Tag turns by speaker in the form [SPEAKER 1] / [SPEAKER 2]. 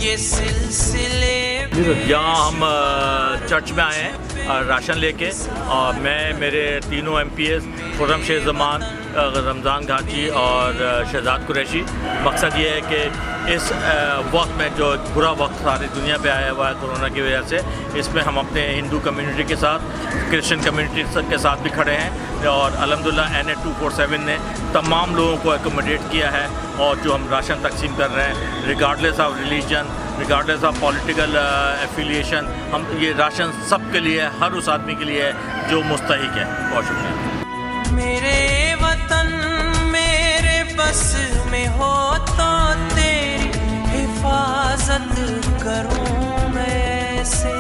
[SPEAKER 1] ये सिलसिले।
[SPEAKER 2] यहाँ हम चर्च में आए हैं राशन लेके, और मैं मेरे तीनों MPs खुर्रम शेख ज़मान, रमज़ान घाची और शहजाद कुरैशी। मकसद ये है कि इस वक्त में जो बुरा वक्त सारी दुनिया पे आया हुआ है कोरोना की वजह से, इसमें हम अपने हिंदू कम्युनिटी के साथ, क्रिश्चियन कम्युनिटी के साथ भी खड़े हैं। और अल्हम्दुलिल्लाह NA 247 ने तमाम लोगों को एकोमोडेट किया है, और जो हम राशन तकसीम कर रहे हैं regardless of religion, regardless of political affiliation, हम ये राशन सब के लिए, हर उस आदमी के लिए है जो मुस्तहिक है। बहुत शुक्रिया।
[SPEAKER 1] मेरे वतन मेरे बस में हो तो तेरी हिफाजत करूं मैं ऐसे।